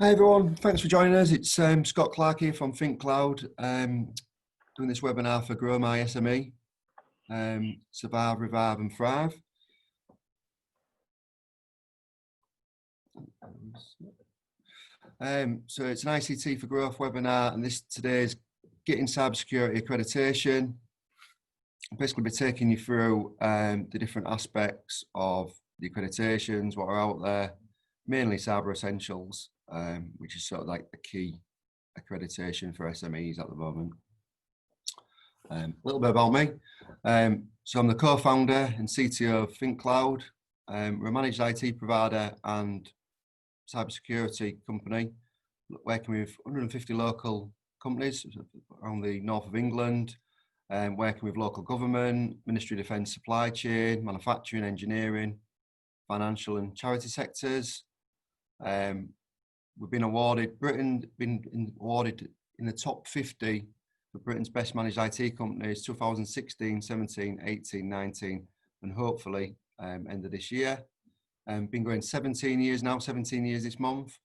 Hi everyone, thanks for joining us. It's Scott Clark here from ThinkCloud, doing this webinar for Grow My SME, Survive, Revive and Thrive. So it's an ICT for Growth webinar, and today's Getting Cybersecurity Accreditation. I'll basically be taking you through the different aspects of the accreditations, what are out there, mainly Cyber Essentials, which is sort of like the key accreditation for SMEs at the moment. A little bit about me. So I'm the co-founder and CTO of ThinkCloud. We're a managed IT provider and cybersecurity company, working with 150 local companies around the north of England, working with local government, Ministry of Defence supply chain, manufacturing, engineering, financial and charity sectors. We've been awarded, awarded in the top 50 for Britain's best managed IT companies 2016, 17, 18, 19, and hopefully end of this year. Been going 17 years now, 17 years this month,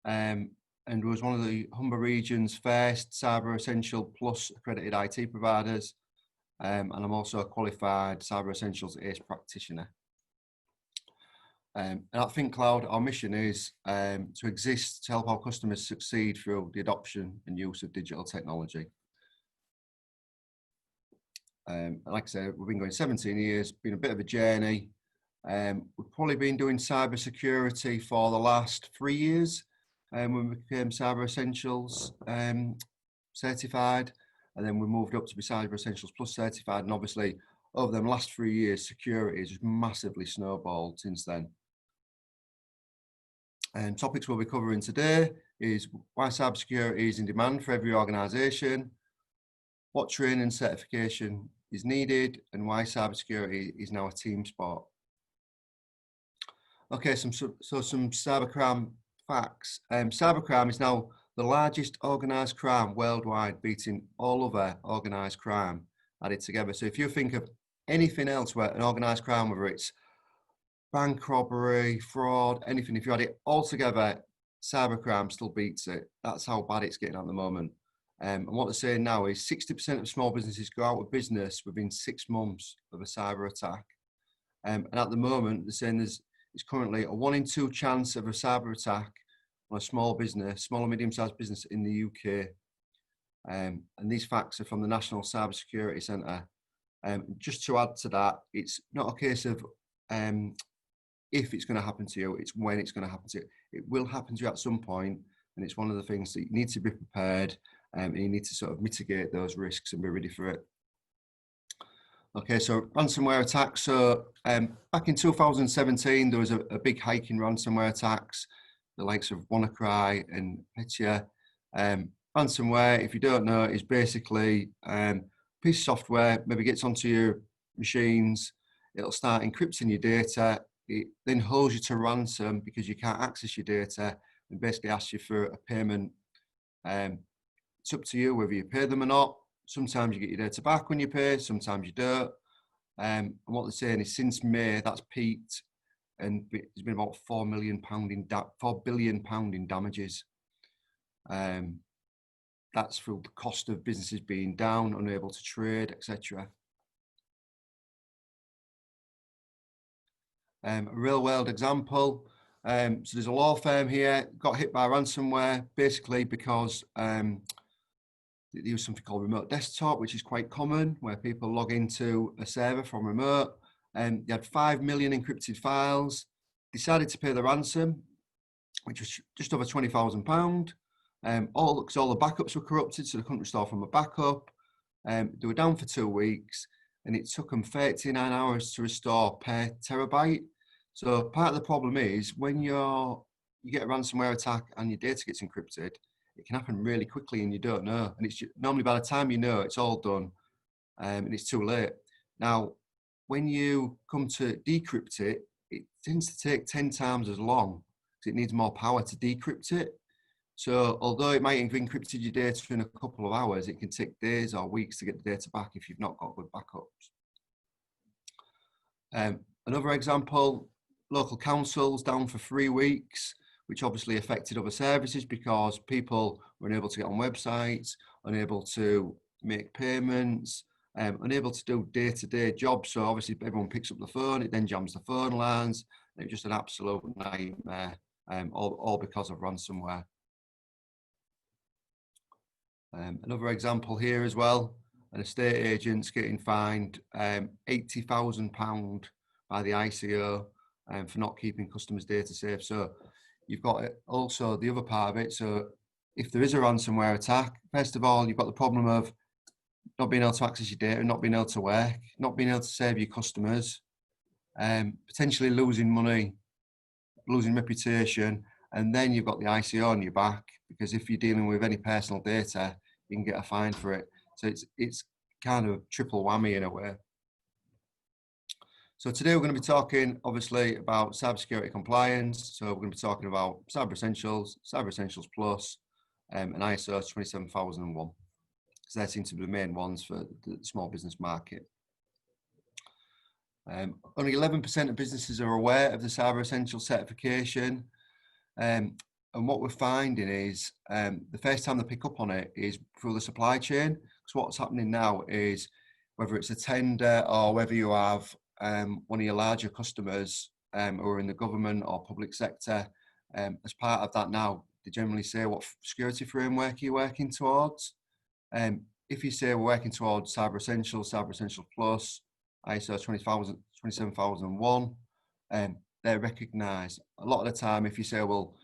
and was one of the Humber region's first Cyber Essential Plus accredited IT providers, and I'm also a qualified Cyber Essentials ACE practitioner. And at ThinkCloud, our mission is to exist to help our customers succeed through the adoption and use of digital technology. Like I said, we've been going 17 years, been a bit of a journey. We've probably been doing cybersecurity for the last 3 years, when we became Cyber Essentials certified, and then we moved up to be Cyber Essentials Plus certified, and obviously over the last 3 years, security has just massively snowballed since then. Topics we'll be covering today is why cybersecurity is in demand for every organisation, what training and certification is needed, and why cybersecurity is now a team sport. Okay, some cybercrime facts. Cybercrime is now the largest organised crime worldwide, beating all other organised crime added together. So if you think of anything else where an organised crime, whether it's bank robbery, fraud, anything, if you add it all together, cybercrime still beats it. That's how bad it's getting at the moment. And what they're saying now is 60% of small businesses go out of business within 6 months of a cyber attack. And at the moment, they're saying there's currently a 1 in 2 chance of a cyber attack on a small business, small and medium-sized business in the UK. And these facts are from the National Cybersecurity Centre. Just to add to that, it's not a case of if it's going to happen to you, it's when it's going to happen to you. It will happen to you at some point, and it's one of the things that you need to be prepared, and you need to sort of mitigate those risks and be ready for it. Okay, so ransomware attacks. So back in 2017, there was a big hike in ransomware attacks, the likes of WannaCry and Petya. Ransomware, if you don't know, is basically a piece of software, maybe gets onto your machines, it'll start encrypting your data, it then holds you to ransom because you can't access your data, and basically asks you for a payment. It's up to you whether you pay them or not. Sometimes you get your data back when you pay, sometimes you don't. And what they're saying is since May, that's peaked, and there's been about £4 billion in damages. That's through the cost of businesses being down, unable to trade, etc. A real world example. So there's a law firm here, got hit by ransomware, basically because they use something called remote desktop, which is quite common, where people log into a server from remote. They had 5 million encrypted files, decided to pay the ransom, which was just over £20,000. All the backups were corrupted, so they couldn't restore from a backup. They were down for 2 weeks, and it took them 39 hours to restore per terabyte. So part of the problem is when you get a ransomware attack and your data gets encrypted, it can happen really quickly and you don't know. And it's normally by the time you know, it's all done, and it's too late. Now, when you come to decrypt it, it tends to take 10 times as long because it needs more power to decrypt it. So although it might have encrypted your data in a couple of hours, it can take days or weeks to get the data back if you've not got good backups. Another example, local councils down for 3 weeks which obviously affected other services because people were unable to get on websites, unable to make payments, unable to do day-to-day jobs. So obviously everyone picks up the phone, it then jams the phone lines. It's just an absolute nightmare, all because of ransomware. Another example here as well, an estate agent's getting fined £80,000 by the ICO for not keeping customers' data safe. So you've got also the other part of it. So if there is a ransomware attack, first of all, you've got the problem of not being able to access your data, not being able to work, not being able to save your customers, potentially losing money, losing reputation, and then you've got the ICO on your back, because if you're dealing with any personal data, you can get a fine for it. So it's kind of triple whammy in a way. So today we're going to be talking obviously about cybersecurity compliance. So we're going to be talking about Cyber Essentials, Cyber Essentials Plus, and ISO 27001, because they seem to be the main ones for the small business market. Only 11% of businesses are aware of the Cyber Essentials certification. And what we're finding is the first time they pick up on it is through the supply chain. Because what's happening now is, whether it's a tender or whether you have one of your larger customers who are in the government or public sector, as part of that now, they generally say, what security framework are you working towards? If you say we're working towards Cyber Essentials Plus, ISO 27001, they're recognised. A lot of the time, if you say, well,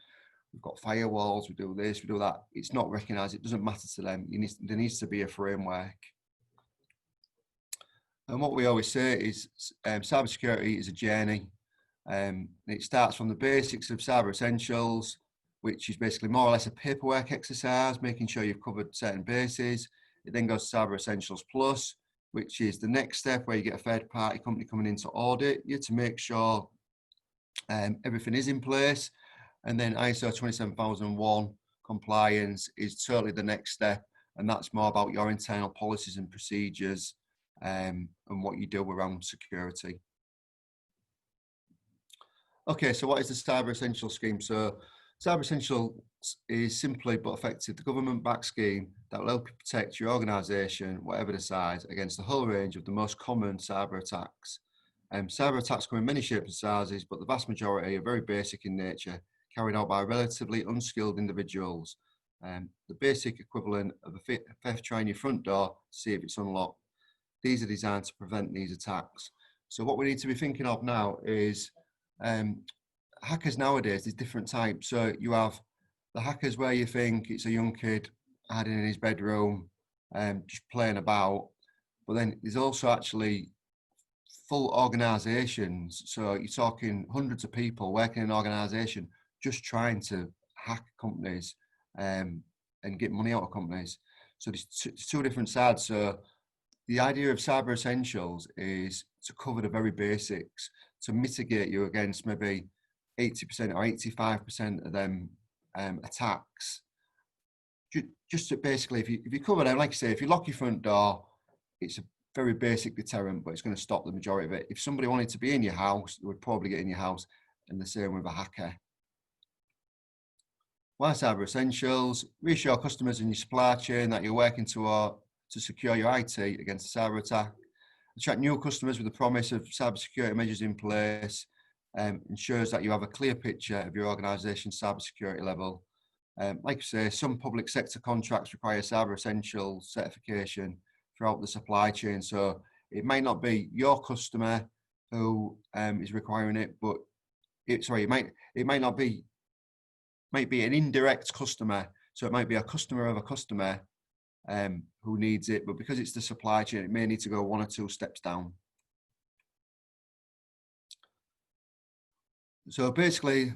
we've got firewalls, we do this, we do that, it's not recognised. It doesn't matter to them. There needs to be a framework. And what we always say is cybersecurity is a journey. It starts from the basics of Cyber Essentials, which is basically more or less a paperwork exercise, making sure you've covered certain bases. It then goes to Cyber Essentials Plus, which is the next step, where you get a third-party company coming in to audit you to make sure everything is in place. And then ISO 27001 compliance is totally the next step, and that's more about your internal policies and procedures and what you do around security. Okay, so what is the Cyber Essentials scheme? So Cyber Essentials is simply but effective the government-backed scheme that will help you protect your organisation, whatever the size, against the whole range of the most common cyber attacks. Cyber attacks come in many shapes and sizes, but the vast majority are very basic in nature, carried out by relatively unskilled individuals. The basic equivalent of a theft trying your front door to see if it's unlocked. These are designed to prevent these attacks. So what we need to be thinking of now is hackers nowadays, there's different types. So you have the hackers where you think it's a young kid hiding in his bedroom, just playing about. But then there's also actually full organizations. So you're talking hundreds of people working in an organization just trying to hack companies and get money out of companies. So there's two different sides. So the idea of Cyber Essentials is to cover the very basics, to mitigate you against maybe 80% or 85% of them attacks. Just to basically, if you cover them, like I say, if you lock your front door, it's a very basic deterrent, but it's going to stop the majority of it. If somebody wanted to be in your house, they would probably get in your house, and the same with a hacker. Why Cyber Essentials? Reassure customers in your supply chain that you're working to secure your IT against a cyber attack. Attract new customers with the promise of cybersecurity measures in place. Ensures that you have a clear picture of your organisation's cybersecurity level. Like I say, some public sector contracts require Cyber Essentials certification throughout the supply chain. So it might not be your customer who is requiring it, but it might be an indirect customer. So it might be a customer of a customer who needs it, but because it's the supply chain, it may need to go one or two steps down. So basically,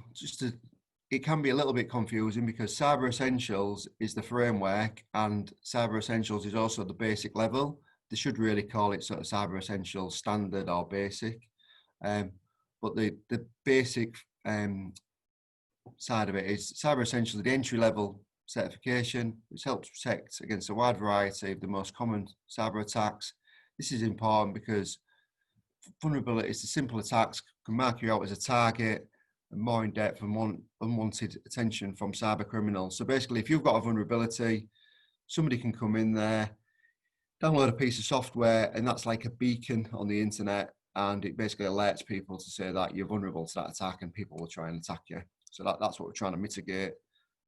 it can be a little bit confusing, because Cyber Essentials is the framework and Cyber Essentials is also the basic level. They should really call it sort of Cyber Essentials standard or basic. But the basic side of it is Cyber Essentials, the entry level certification, which helps protect against a wide variety of the most common cyber attacks. This is important because vulnerabilities to simple attacks can mark you out as a target, more in depth and unwanted attention from cyber criminals. So basically, if you've got a vulnerability, somebody can come in there, download a piece of software, and that's like a beacon on the internet, and it basically alerts people to say that you're vulnerable to that attack, and people will try and attack you. So that's what we're trying to mitigate.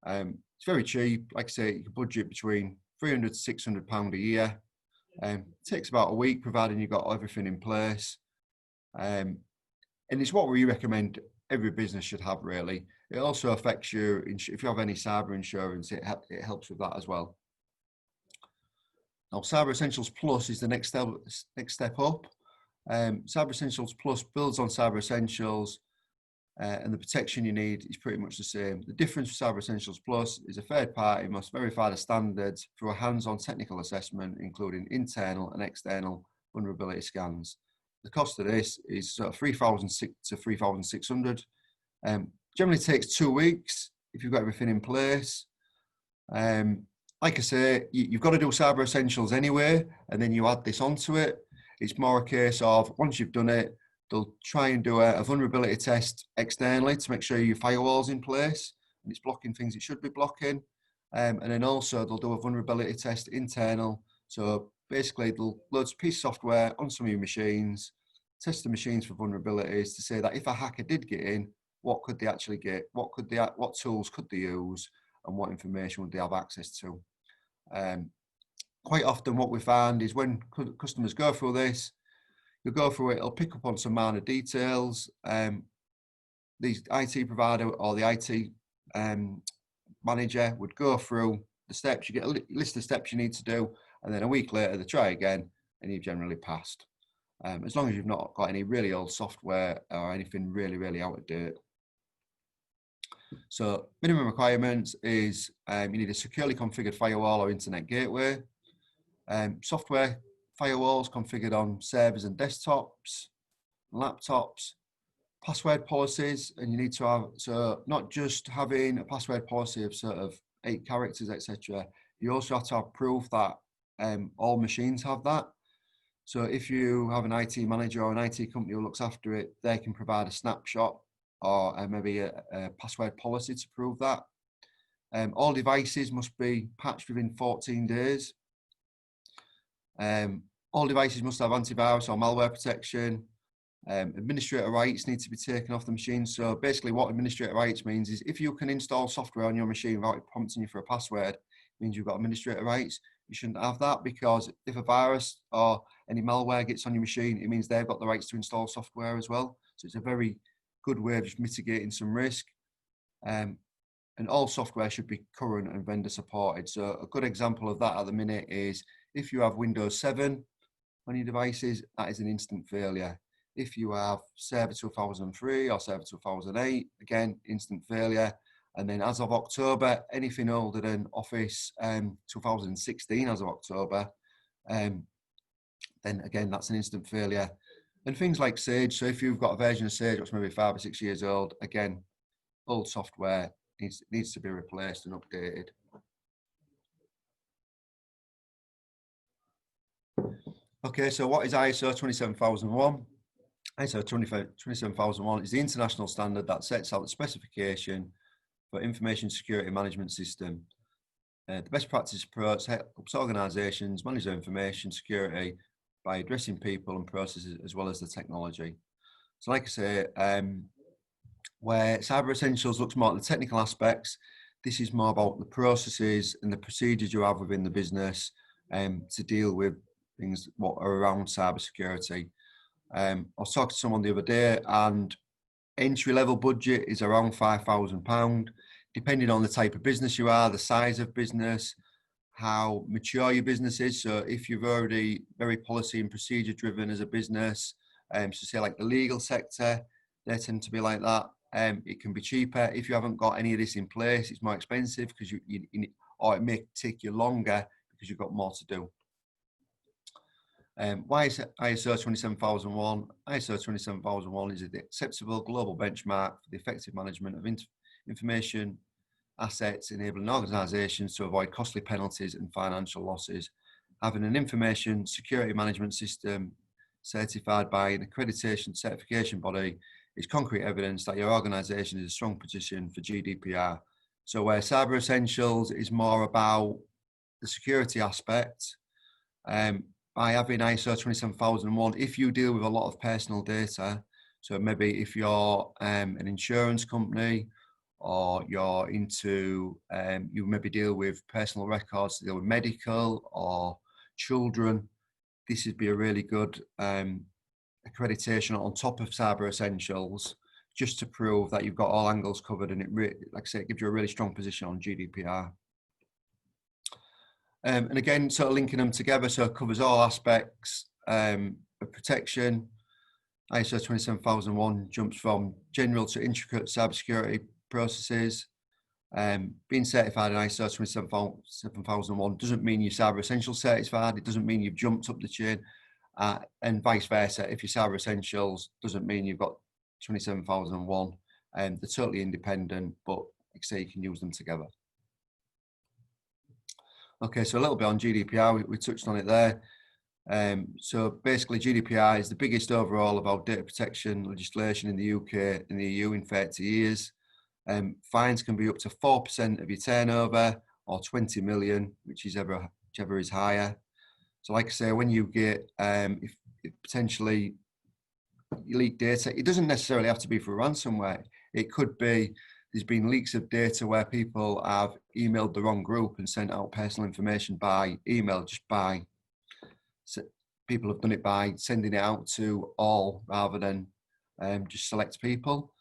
It's very cheap. Like I say, you can budget between £300 to £600 a year. It takes about a week, providing you've got everything in place. And it's what we recommend every business should have, really. It also affects you, if you have any cyber insurance, it helps with that as well. Now, Cyber Essentials Plus is the next step up. Cyber Essentials Plus builds on Cyber Essentials, and the protection you need is pretty much the same. The difference with Cyber Essentials Plus is a third party must verify the standards through a hands-on technical assessment, including internal and external vulnerability scans. The cost of this is sort of $3,600 to $3,600. Generally takes 2 weeks if you've got everything in place. Like I say, you've got to do Cyber Essentials anyway, and then you add this onto it. It's more a case of, once you've done it, they'll try and do a vulnerability test externally to make sure your firewall's in place and it's blocking things it should be blocking. And then also they'll do a vulnerability test internal. So basically they'll load a piece of software on some of your machines, test the machines for vulnerabilities to say that if a hacker did get in, what could they actually get? What tools could they use? And what information would they have access to? Quite often what we find is when customers go through this, you'll go through it, it'll pick up on some minor details. The IT provider or the IT manager would go through the steps. You get a list of steps you need to do, and then a week later they try again, and you've generally passed. As long as you've not got any really old software or anything really, really out of date. So minimum requirements is you need a securely configured firewall or internet gateway. Software firewalls configured on servers and desktops, laptops, password policies, and you need to have, so not just having a password policy of sort of 8 characters, etc. You also have to have proof that all machines have that. So if you have an IT manager or an IT company who looks after it, they can provide a snapshot or maybe a password policy to prove that. All devices must be patched within 14 days. All devices must have antivirus or malware protection. Administrator rights need to be taken off the machine. So basically what administrator rights means is if you can install software on your machine without it prompting you for a password, it means you've got administrator rights. You shouldn't have that, because if a virus or any malware gets on your machine, it means they've got the rights to install software as well. So it's a very good way of just mitigating some risk. And all software should be current and vendor supported. So a good example of that at the minute is if you have Windows 7 on your devices, that is an instant failure. If you have Server 2003 or Server 2008, again, instant failure. And then as of October, anything older than Office 2016 as of October, then again, that's an instant failure. And things like Sage, so if you've got a version of Sage that's maybe 5 or 6 years old, again, old software needs to be replaced and updated. Okay, so what is ISO 27001? ISO 27001 is the international standard that sets out the specification for information security management system. The best practice approach helps organisations manage their information security by addressing people and processes as well as the technology. So like I say, where Cyber Essentials looks more at the technical aspects, this is more about the processes and the procedures you have within the business to deal with things what are around cybersecurity. I was talking to someone the other day, and entry-level budget is around £5,000, depending on the type of business you are, the size of business, how mature your business is. So if you're already very policy and procedure driven as a business, so say like the legal sector, they tend to be like that. It can be cheaper. If you haven't got any of this in place, it's more expensive because or it may take you longer because you've got more to do. Why is ISO 27001? ISO 27001 is the acceptable global benchmark for the effective management of information assets, enabling organisations to avoid costly penalties and financial losses. Having an information security management system certified by an accreditation certification body is concrete evidence that your organisation is in a strong position for GDPR. So where Cyber Essentials is more about the security aspect, by having ISO 27001, if you deal with a lot of personal data, so maybe if you're an insurance company, or you're into, you maybe deal with personal records, deal with medical or children, this would be a really good accreditation on top of Cyber Essentials, just to prove that you've got all angles covered, and it, like I say, it gives you a really strong position on GDPR. And again, sort of linking them together, so it covers all aspects of protection. ISO 27001 jumps from general to intricate cybersecurity processes. Being certified in ISO 27001 doesn't mean you're Cyber Essentials certified. It doesn't mean you've jumped up the chain, and vice versa. If you're Cyber Essentials, doesn't mean you've got 27001. They're totally independent, but like I say, you can use them together. Okay, so a little bit on GDPR, we touched on it there. So basically GDPR is the biggest overall about data protection legislation in the UK and the EU in 30 years. Fines can be up to 4% of your turnover, or 20 million, whichever is higher. So like I say, when you get, if potentially you leak data, it doesn't necessarily have to be for ransomware. It could be, there's been leaks of data where people have emailed the wrong group and sent out personal information by email, people have done it by sending it out to all rather than just select people.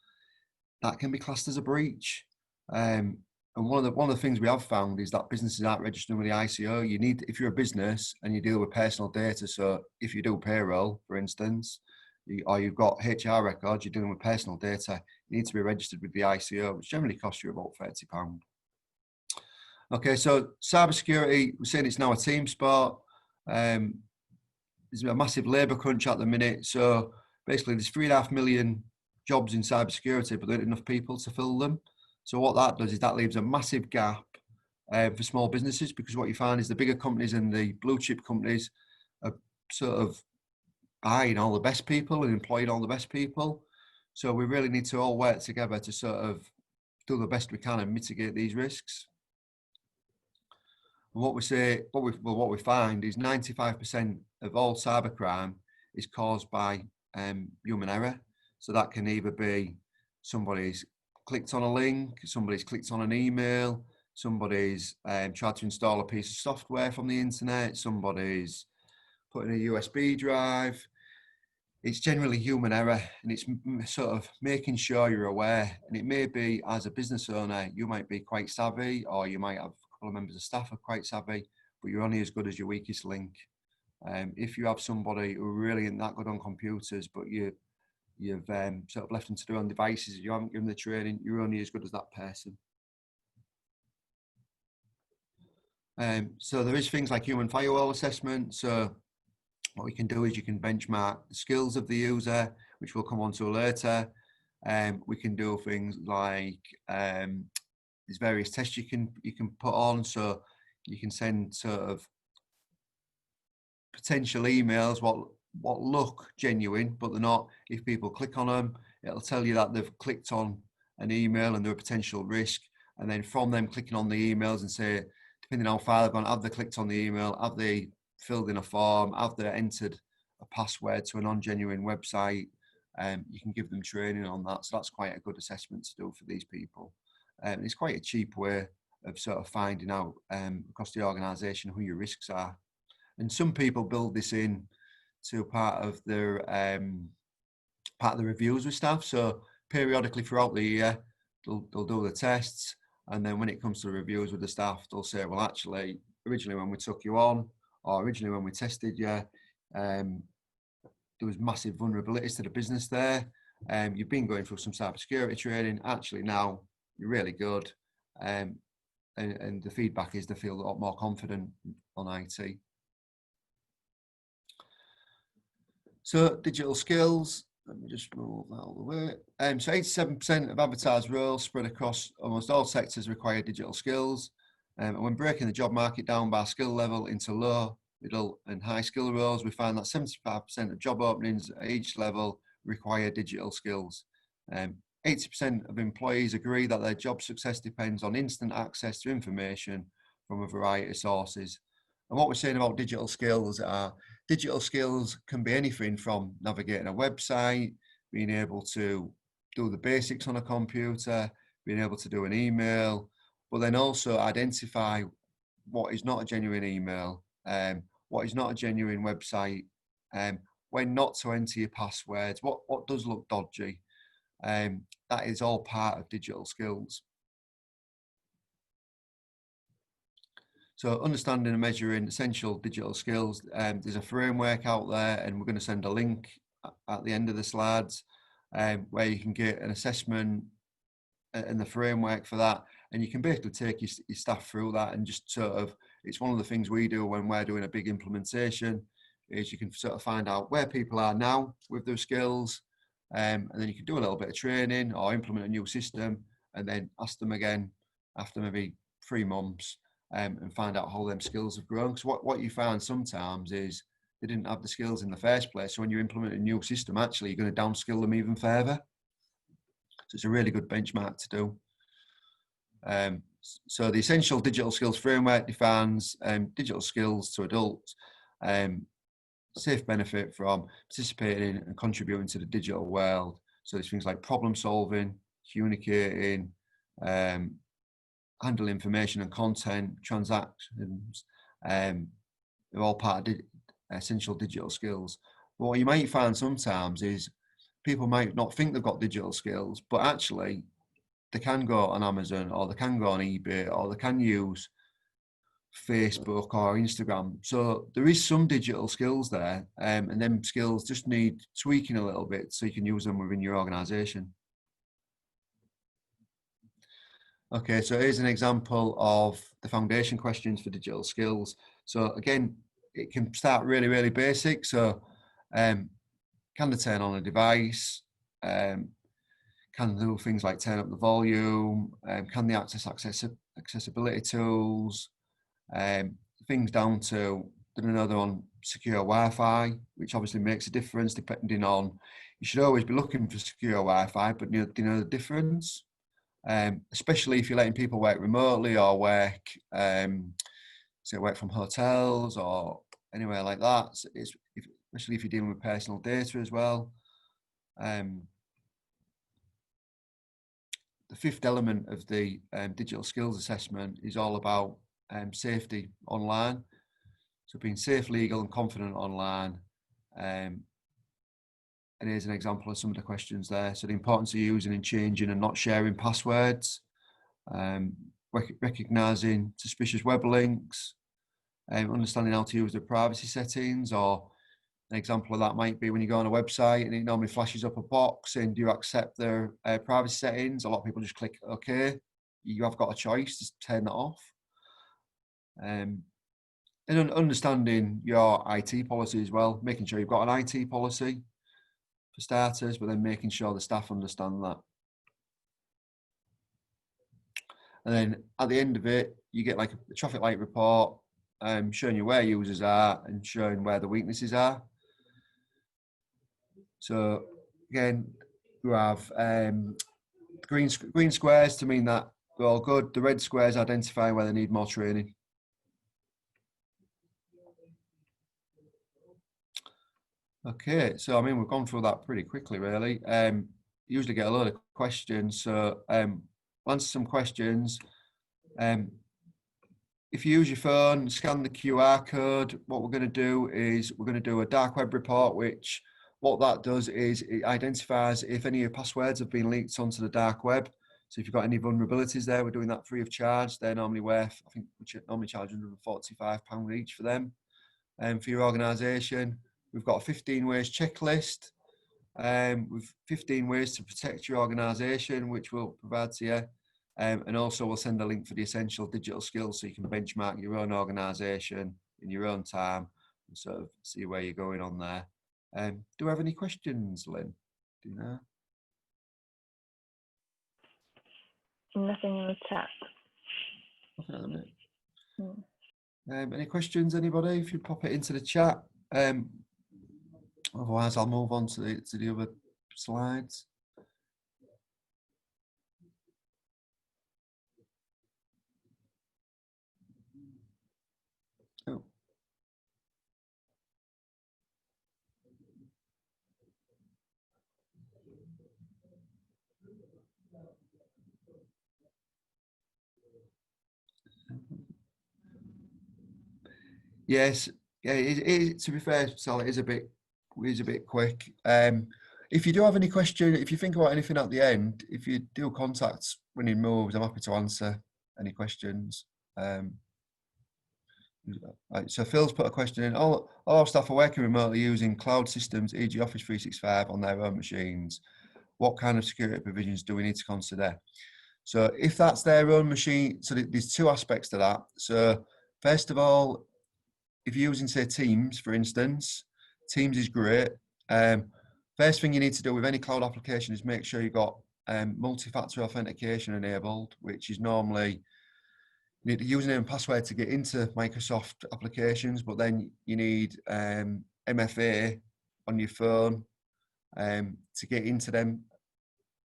That can be classed as a breach. And one of the things we have found is that businesses aren't registering with the ICO. You need, if you're a business and you deal with personal data, so if you do payroll, for instance, or you've got HR records, you're dealing with personal data, you need to be registered with the ICO, which generally costs you about £30. Okay, so cybersecurity, we're saying it's now a team sport. There's a massive labour crunch at the minute. So basically there's 3.5 million jobs in cybersecurity, but there aren't enough people to fill them. So what that does is that leaves a massive gap for small businesses, because what you find is the bigger companies and the blue chip companies are sort of buying all the best people and employing all the best people. So we really need to all work together to sort of do the best we can and mitigate these risks. And what we find is 95% of all cybercrime is caused by human error. So that can either be somebody's clicked on a link, somebody's clicked on an email, somebody's tried to install a piece of software from the internet, somebody's put in a USB drive. It's generally human error, and it's sort of making sure you're aware. And it may be, as a business owner, you might be quite savvy, or you might have a couple of members of staff are quite savvy, but you're only as good as your weakest link. If you have somebody who really isn't that good on computers, but you've sort of left them to do on devices, you haven't given the training, you're only as good as that person. So there is things like human firewall assessment. So what we can do is you can benchmark the skills of the user, which we'll come on to later. We can do things like there's various tests you can put on. So you can send sort of potential emails what look genuine, but they're not. If people click on them, it'll tell you that they've clicked on an email and they're a potential risk. And then from them clicking on the emails and say, depending on how far they've gone, have they clicked on the email, have they filled in a form, have they entered a password to a non-genuine website, you can give them training on that. So that's quite a good assessment to do for these people. It's quite a cheap way of sort of finding out across the organisation who your risks are. And some people build this in to part of their reviews with staff. So periodically throughout the year, they'll do the tests, and then when it comes to the reviews with the staff, they'll say, well, actually, originally when we took you on, or originally when we tested you, there was massive vulnerabilities to the business there. You've been going through some cybersecurity training. Actually, now you're really good, and the feedback is they feel a lot more confident on IT. So digital skills, let me just move that all the way. So 87% of advertised roles spread across almost all sectors require digital skills. And when breaking the job market down by skill level into low, middle and high skill roles, we find that 75% of job openings at each level require digital skills. 80% of employees agree that their job success depends on instant access to information from a variety of sources. And what we're saying about digital skills can be anything from navigating a website, being able to do the basics on a computer, being able to do an email, but then also identify what is not a genuine email, what is not a genuine website, when not to enter your passwords, what does look dodgy. That is all part of digital skills. So understanding and measuring essential digital skills, there's a framework out there, and we're going to send a link at the end of the slides where you can get an assessment and the framework for that, and you can basically take your staff through that, and just sort of, it's one of the things we do when we're doing a big implementation, is you can sort of find out where people are now with their skills, and then you can do a little bit of training or implement a new system, and then ask them again after maybe 3 months and find out how them skills have grown. Because what you find sometimes is they didn't have the skills in the first place. So when you implement a new system, actually, you're going to downskill them even further. So it's a really good benchmark to do. So the essential digital skills framework defines digital skills to adults, safe benefit from participating and contributing to the digital world. So there's things like problem solving, communicating, handle information and content, transactions, they're all part of essential digital skills. But what you might find sometimes is people might not think they've got digital skills, but actually they can go on Amazon, or they can go on eBay, or they can use Facebook or Instagram. So there is some digital skills there, and them skills just need tweaking a little bit so you can use them within your organization. Okay, so here's an example of the foundation questions for digital skills. So again, it can start really, really basic. So can they turn on a device? Can they do things like turn up the volume? Can they access accessibility tools? Things down to, I don't know, they're on secure Wi-Fi, which obviously makes a difference depending on, you should always be looking for secure Wi-Fi, but do you know the difference? Especially if you're letting people work remotely or work, say work from hotels or anywhere like that. So especially if you're dealing with personal data as well. The fifth element of the digital skills assessment is all about safety online. So being safe, legal and confident online. And here's an example of some of the questions there. So the importance of using and changing and not sharing passwords, recognising suspicious web links, understanding how to use the privacy settings, or an example of that might be when you go on a website and it normally flashes up a box saying, do you accept their privacy settings? A lot of people just click OK. You have got a choice to turn that off. And understanding your IT policy as well, making sure you've got an IT policy for starters, but then making sure the staff understand that. And then at the end of it, you get like a traffic light report, showing you where users are and showing where the weaknesses are. So again, you have green squares to mean that they're all good. The red squares identify where they need more training. Okay, so I mean, we've gone through that pretty quickly, really. Usually get a lot of questions, so answer some questions. If you use your phone, scan the QR code. What we're going to do is we're going to do a dark web report, which what that does is it identifies if any of your passwords have been leaked onto the dark web. So if you've got any vulnerabilities there, we're doing that free of charge. They're normally worth, I think we normally charge £145 each for them. For your organisation, we've got a 15 ways checklist with 15 ways to protect your organisation, which we'll provide to you. And also we'll send a link for the essential digital skills so you can benchmark your own organisation in your own time and sort of see where you're going on there. Do you have any questions, Lynn? Do you know? Nothing in the chat. Nothing at the minute. Any questions, anybody? If you pop it into the chat. Otherwise, I'll move on to the other slides. Yes, yeah. To be fair, Sal, it is a bit quick. If you do have any question, if you think about anything at the end, if you do contact Winning Moves, I'm happy to answer any questions. Right, so Phil's put a question in. All our staff are working remotely using cloud systems, e.g. Office 365 on their own machines. What kind of security provisions do we need to consider? So if that's their own machine, so there's two aspects to that. So first of all, if you're using, say, Teams, for instance, Teams is great. First thing you need to do with any cloud application is make sure you've got multi-factor authentication enabled, which is normally you need a username and password to get into Microsoft applications, but then you need MFA on your phone to get into them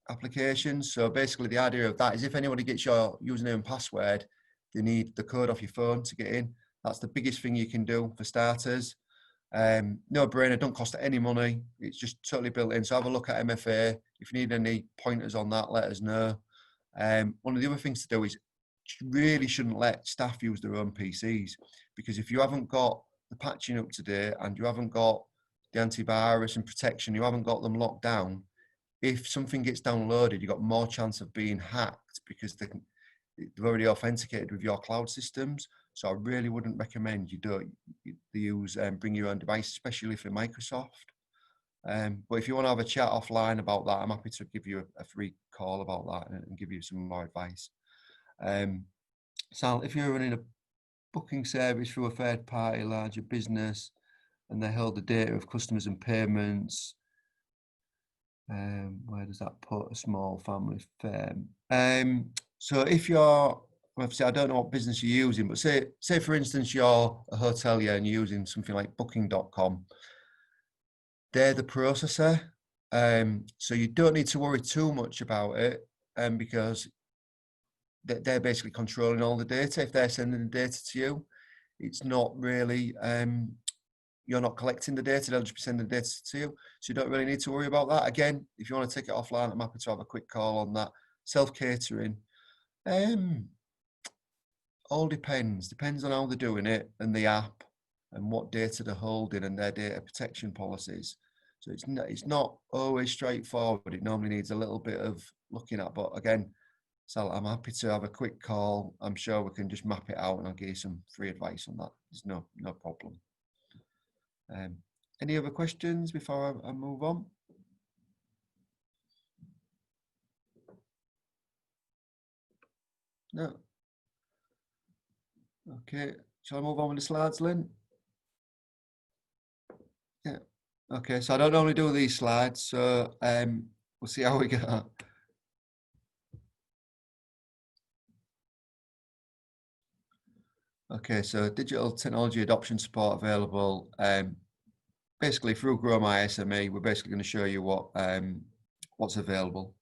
applications. So basically the idea of that is if anybody gets your username and password, they need the code off your phone to get in. That's the biggest thing you can do for starters. No brainer, don't cost any money. It's just totally built in. So have a look at MFA. If you need any pointers on that, let us know. One of the other things to do is you really shouldn't let staff use their own PCs, because if you haven't got the patching up to date and you haven't got the antivirus and protection, you haven't got them locked down, if something gets downloaded, you've got more chance of being hacked because they've already authenticated with your cloud systems. So I really wouldn't recommend you use bring your own device, especially for Microsoft. But if you want to have a chat offline about that, I'm happy to give you a free call about that and give you some more advice. Sal, if you're running a booking service through a third party, larger business, and they hold the data of customers and payments, where does that put a small family firm? So if you're, obviously I don't know what business you're using, but say for instance you're a hotelier and you're using something like booking.com, they're the processor. So you don't need to worry too much about it, because they're basically controlling all the data. If they're sending the data to you, it's not really, you're not collecting the data, they'll just be sending the data to you. So you don't really need to worry about that. Again, if you want to take it offline, I'm happy to have a quick call on that. Self-catering, all depends on how they're doing it and the app and what data they're holding and their data protection policies. So it's not always straightforward. It normally needs a little bit of looking at, but again, so I'm happy to have a quick call. I'm sure we can just map it out and I'll give you some free advice on that. There's no problem. Any other questions before I move on? No. Okay, shall I move on with the slides, Lynn? Yeah. Okay, so I don't normally do these slides, so we'll see how we go. Okay, so digital technology adoption support available. Basically through Grow My SME, we're basically going to show you what's available.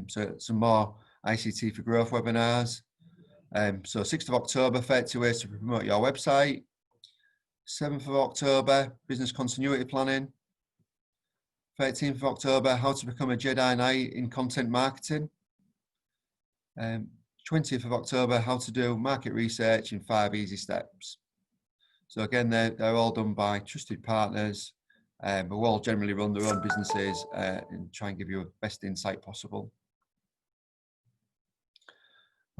So some more ICT for Growth webinars. So 6th of October, 30 ways to promote your website. 7th of October, business continuity planning. 13th of October, how to become a Jedi Knight in content marketing. 20th of October, how to do market research in 5 easy steps. So again, they're all done by trusted partners, but will all generally run their own businesses and try and give you the best insight possible.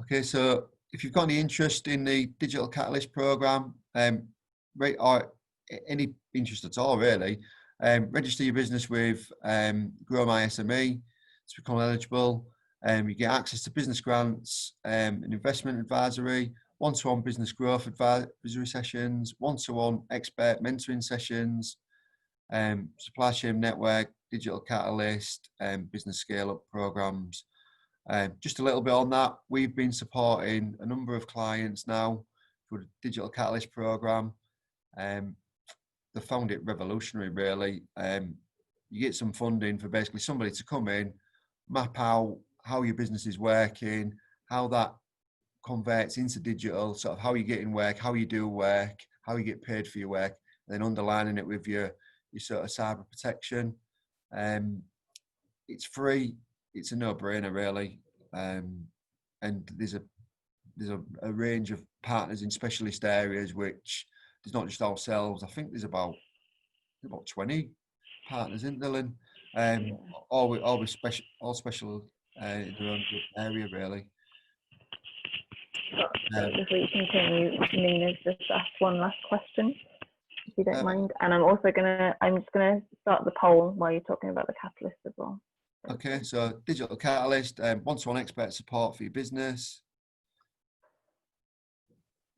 Okay, so if you've got any interest in the Digital Catalyst program, or any interest at all really, register your business with Grow My SME to become eligible. You get access to business grants, and investment advisory, one-to-one business growth advisory sessions, one-to-one expert mentoring sessions, supply chain network, Digital Catalyst, business scale-up programs. Just a little bit on that, we've been supporting a number of clients now for the Digital Catalyst program. They found it revolutionary, really. You get some funding for basically somebody to come in, map out how your business is working, how that converts into digital, sort of how you get in work, how you do work, how you get paid for your work, and then underlining it with your sort of cyber protection. It's free. It's a no-brainer, really. And there's a there's a range of partners in specialist areas, which there's not just ourselves. I think there's about 20 partners in there, and all special in their own area, really. So before you continue, Nina's just asked one last question, if you don't mind. And I'm just gonna start the poll while you're talking about the catalyst as well. Okay, so digital catalyst, one-to-one expert support for your business.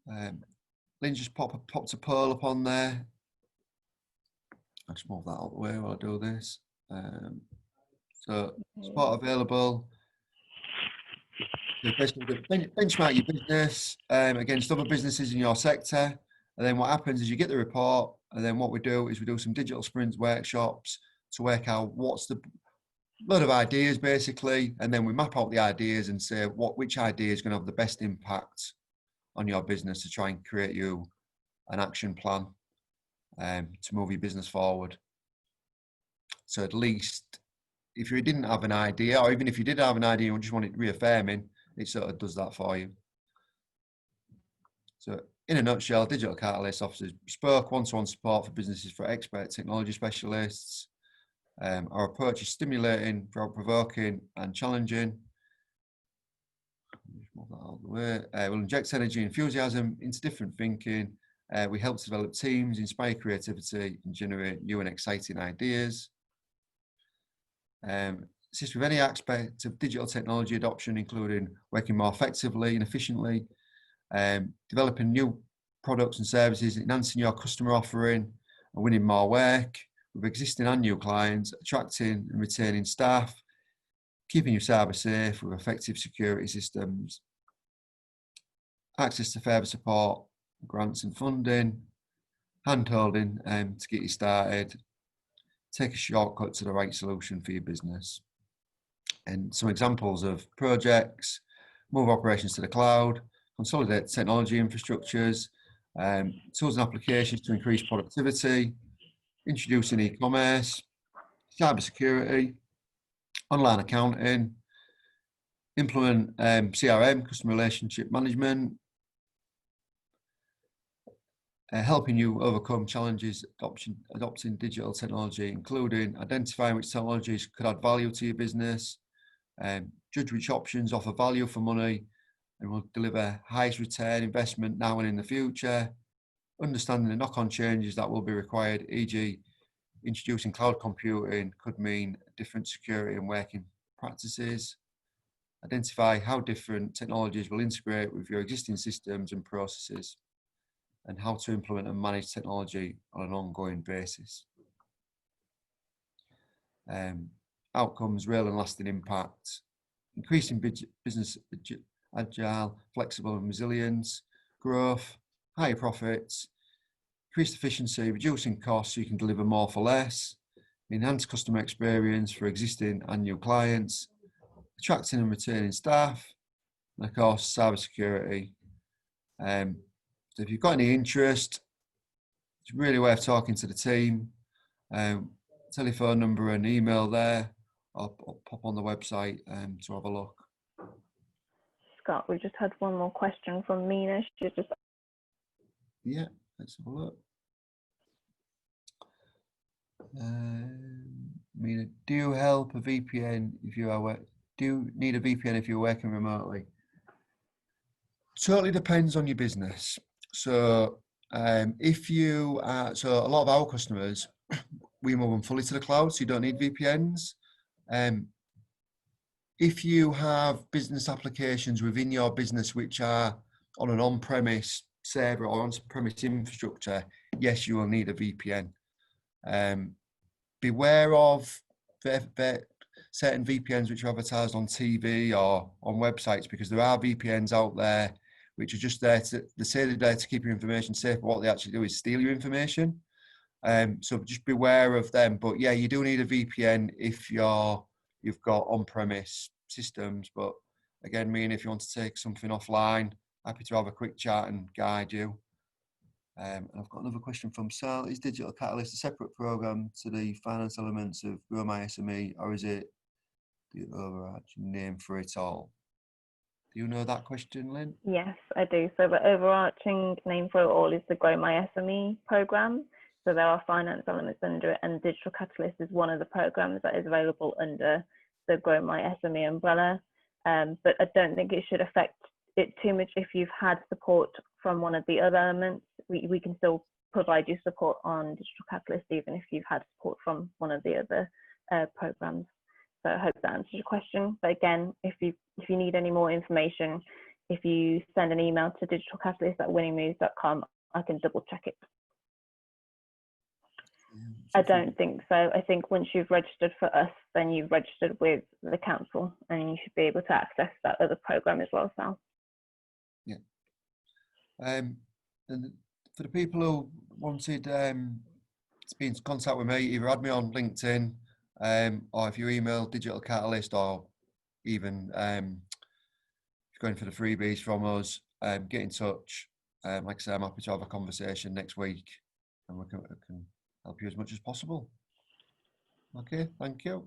Lynn just popped a poll up on there. I'll just move that out of the way while I do this. So support available. So basically, benchmark your business against other businesses in your sector, and then what happens is you get the report, and then what we do is we do some digital sprints workshops to work out what's the load of ideas basically, and then we map out the ideas and say which idea is going to have the best impact on your business to try and create you an action plan to move your business forward. So at least if you didn't have an idea, or even if you did have an idea and just want it reaffirming, it sort of does that for you. So in a nutshell, Digital Catalyst offers bespoke one-to-one support for businesses for expert technology specialists. Our approach is stimulating, provoking and challenging. Move that out of the way. We'll inject energy and enthusiasm into different thinking. We help to develop teams, inspire creativity and generate new and exciting ideas. Assist with any aspect of digital technology adoption, including working more effectively and efficiently, developing new products and services, enhancing your customer offering and winning more work with existing and new clients, attracting and retaining staff, keeping you cyber safe with effective security systems, access to further support, grants and funding, hand-holding to get you started, take a shortcut to the right solution for your business. And some examples of projects: move operations to the cloud, consolidate technology infrastructures, tools and applications to increase productivity, introducing e-commerce, cybersecurity, online accounting, implement CRM, customer relationship management, helping you overcome challenges adopting digital technology, including identifying which technologies could add value to your business, judge which options offer value for money and will deliver highest return investment now and in the future, understanding the knock-on changes that will be required, e.g. introducing cloud computing could mean different security and working practices, identify how different technologies will integrate with your existing systems and processes, and how to implement and manage technology on an ongoing basis. Outcomes, real and lasting impact, increasing business agile, flexible and resilience, growth, higher profits, increased efficiency, reducing costs so you can deliver more for less, enhance customer experience for existing and new clients, attracting and retaining staff, and of course, cybersecurity. So if you've got any interest, it's really worth talking to the team. Telephone number and email there. I'll pop on the website to have a look. Scott, we just had one more question from Mina. She's just... Yeah, let's have a look. Mina, do you help a VPN if you are do you need a VPN if you're working remotely? Totally depends on your business. So if you are, so a lot of our customers, we move them fully to the cloud, so you don't need VPNs. If you have business applications within your business which are on an on-premise server or on-premise infrastructure, yes, you will need a VPN. Beware of certain VPNs which are advertised on TV or on websites, because there are VPNs out there which are just there to, they say they're there to keep your information safe, but what they actually do is steal your information. So just beware of them. But yeah, you do need a VPN if you've got on-premise systems. But again, if you want to take something offline, happy to have a quick chat and guide you. And I've got another question from Sal. Is Digital Catalyst a separate program to the finance elements of Grow My SME, or is it the overarching name for it all? Do you know that question, Lynn? Yes, I do. So the overarching name for it all is the Grow My SME program. So there are finance elements under it, and Digital Catalyst is one of the programs that is available under the Grow My SME umbrella. But I don't think it should affect it too much if you've had support from one of the other elements. We can still provide you support on Digital Catalyst even if you've had support from one of the other programs. So I hope that answers your question. But again, if you need any more information, if you send an email to digitalcatalyst@winningmoves.com, I can double check it. I don't think so. I think once you've registered for us, then you've registered with the council and you should be able to access that other program as well, Sal. Yeah. And for the people who wanted to be in contact with me, either add me on LinkedIn or if you email Digital Catalyst, or even if you're going for the freebies from us, get in touch. Like I say, I'm happy to have a conversation next week and we can help you as much as possible. Okay, thank you.